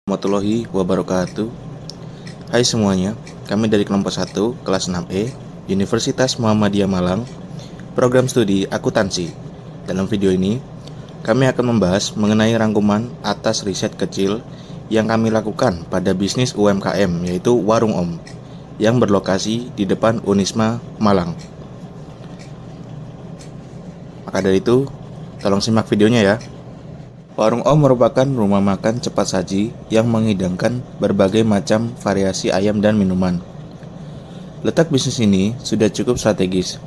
Warahmatullahi wabarakatuh. Hai semuanya, kami dari kelompok 1 kelas 6E Universitas Muhammadiyah Malang, program studi akuntansi. Dalam video ini, kami akan membahas mengenai rangkuman atas riset kecil yang kami lakukan pada bisnis UMKM, yaitu Warung Om, yang berlokasi di depan Unisma Malang. Maka dari itu, tolong simak videonya ya. Warung Om merupakan rumah makan cepat saji yang menghidangkan berbagai macam variasi ayam dan minuman. Letak bisnis ini sudah cukup strategis,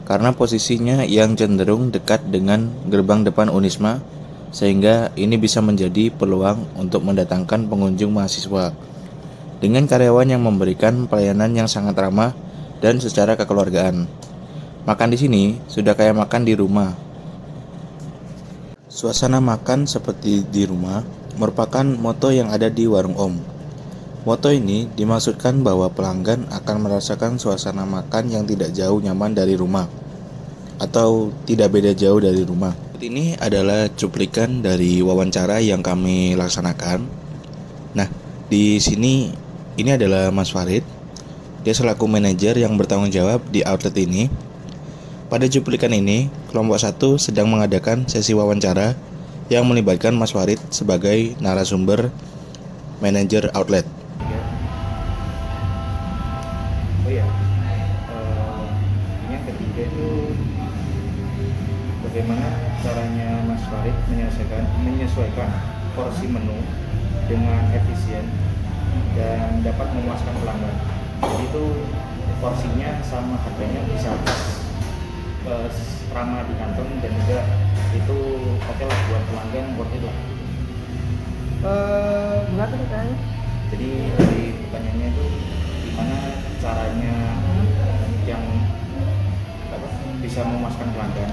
karena posisinya yang cenderung dekat dengan gerbang depan Unisma, sehingga ini bisa menjadi peluang untuk mendatangkan pengunjung mahasiswa. Dengan karyawan yang memberikan pelayanan yang sangat ramah dan secara kekeluargaan. Makan di sini sudah kayak makan di rumah. Suasana makan seperti di rumah merupakan moto yang ada di Warung Om. Moto ini dimaksudkan bahwa pelanggan akan merasakan suasana makan yang tidak jauh nyaman dari rumah atau tidak beda jauh dari rumah. Ini adalah cuplikan dari wawancara yang kami laksanakan. Nah, di sini ini adalah Mas Farid. Dia selaku manajer yang bertanggung jawab di outlet ini. Pada cuplikan ini, kelompok 1 sedang mengadakan sesi wawancara yang melibatkan Mas Farid sebagai narasumber manajer outlet. Yang ketiga itu bagaimana caranya Mas Farid menyesuaikan porsi menu dengan efisien dan dapat memuaskan pelanggan. Jadi itu porsinya sama, harganya bisa ramah di kantong, dan juga itu oke lah buat pelanggan, worth it lah. Gimana pertanyaannya? Jadi dari pertanyaannya itu gimana caranya yang bisa memuaskan pelanggan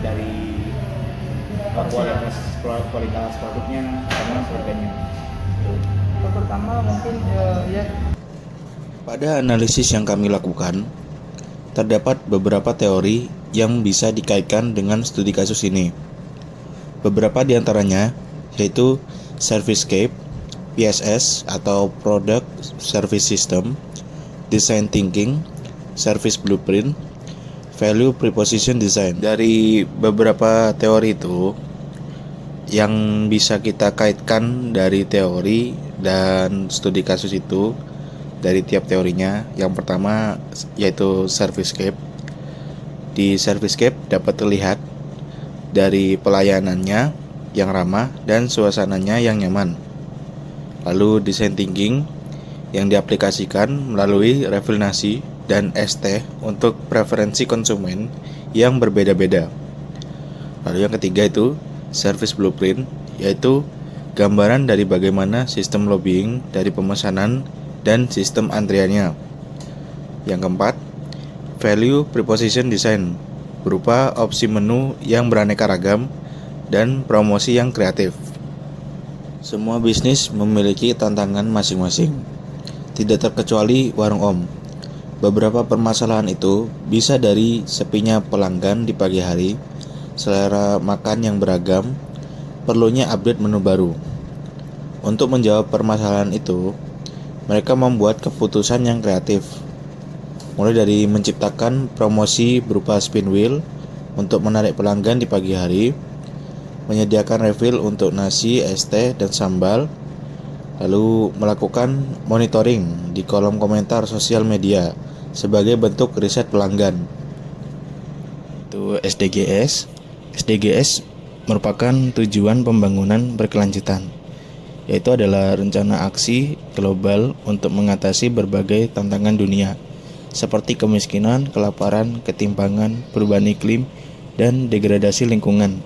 dari kualitas produknya sama harganya. Pertama mungkin Pada analisis yang kami lakukan, terdapat beberapa teori yang bisa dikaitkan dengan studi kasus ini. Beberapa di antaranya yaitu Servicescape, PSS atau Product Service System, Design Thinking, Service Blueprint, Value Proposition Design. Dari beberapa teori itu yang bisa kita kaitkan dari teori dan studi kasus itu, dari tiap teorinya, yang pertama yaitu Servicescape. Di Servicescape dapat terlihat dari pelayanannya yang ramah dan suasananya yang nyaman. Lalu Design Thinking yang diaplikasikan melalui refinasi dan ST untuk preferensi konsumen yang berbeda-beda. Lalu yang ketiga itu Service Blueprint, yaitu gambaran dari bagaimana sistem lobbying dari pemesanan dan sistem antriannya. Yang keempat, Value Proposition Design, berupa opsi menu yang beraneka ragam dan promosi yang kreatif. Semua bisnis memiliki tantangan masing-masing, tidak terkecuali Warung Om. Beberapa permasalahan itu bisa dari sepinya pelanggan di pagi hari, selera makan yang beragam, perlunya update menu baru. Untuk menjawab permasalahan itu, mereka membuat keputusan yang kreatif, mulai dari menciptakan promosi berupa spin wheel untuk menarik pelanggan di pagi hari, menyediakan refill untuk nasi, es teh, dan sambal, lalu melakukan monitoring di kolom komentar sosial media sebagai bentuk riset pelanggan. Itu SDGs. SDGs merupakan tujuan pembangunan berkelanjutan, yaitu adalah rencana aksi global untuk mengatasi berbagai tantangan dunia, seperti kemiskinan, kelaparan, ketimpangan, perubahan iklim, dan degradasi lingkungan,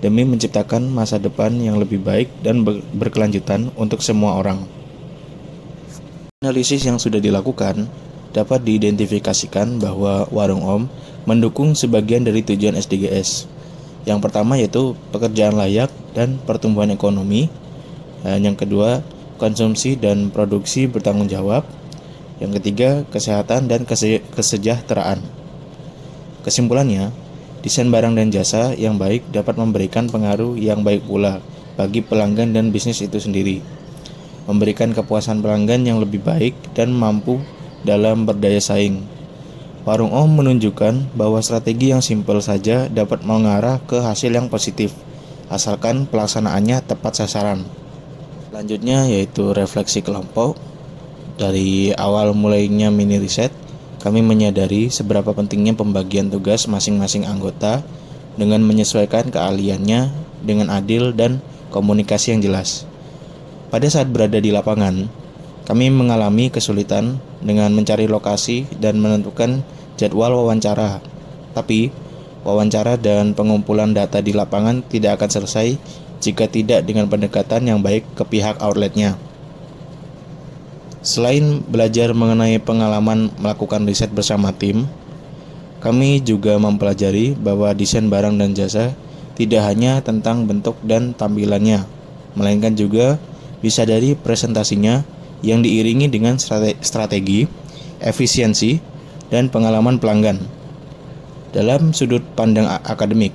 demi menciptakan masa depan yang lebih baik dan berkelanjutan untuk semua orang. Analisis yang sudah dilakukan dapat diidentifikasikan bahwa Warung Om mendukung sebagian dari tujuan SDGs. Yang pertama yaitu pekerjaan layak dan pertumbuhan ekonomi. Yang kedua, konsumsi dan produksi bertanggung jawab. Yang ketiga, kesehatan dan kesejahteraan. Kesimpulannya, desain barang dan jasa yang baik dapat memberikan pengaruh yang baik pula bagi pelanggan dan bisnis itu sendiri. memberikan kepuasan pelanggan yang lebih baik dan mampu dalam berdaya saing. Warung Om menunjukkan bahwa strategi yang simpel saja dapat mengarah ke hasil yang positif, asalkan pelaksanaannya tepat sasaran. Selanjutnya yaitu refleksi kelompok. Dari awal mulainya mini riset, kami menyadari seberapa pentingnya pembagian tugas masing-masing anggota dengan menyesuaikan keahliannya dengan adil dan komunikasi yang jelas. Pada saat berada di lapangan, kami mengalami kesulitan dengan mencari lokasi dan menentukan jadwal wawancara. Tapi, wawancara dan pengumpulan data di lapangan tidak akan selesai jika tidak dengan pendekatan yang baik ke pihak outletnya. Selain belajar mengenai pengalaman melakukan riset bersama tim, kami juga mempelajari bahwa desain barang dan jasa tidak hanya tentang bentuk dan tampilannya, melainkan juga bisa dari presentasinya yang diiringi dengan strategi, efisiensi, dan pengalaman pelanggan. Dalam sudut pandang akademik,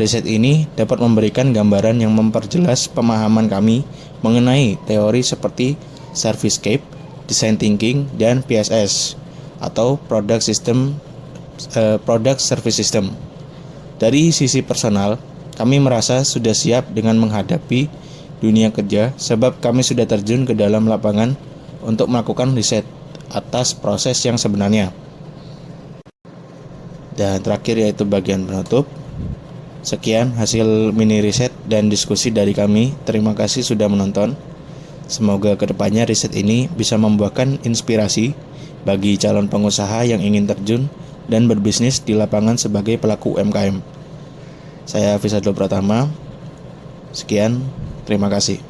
riset ini dapat memberikan gambaran yang memperjelas pemahaman kami mengenai teori seperti Servicescape, Design Thinking, dan PSS atau Product Service System. Dari sisi personal, kami merasa sudah siap dengan menghadapi dunia kerja sebab kami sudah terjun ke dalam lapangan untuk melakukan riset atas proses yang sebenarnya. Dan terakhir yaitu bagian penutup. Sekian hasil mini riset dan diskusi dari kami. Terima kasih sudah menonton. Semoga kedepannya riset ini bisa membuahkan inspirasi bagi calon pengusaha yang ingin terjun dan berbisnis di lapangan sebagai pelaku UMKM. Saya Fisadul Pratama. Sekian, terima kasih.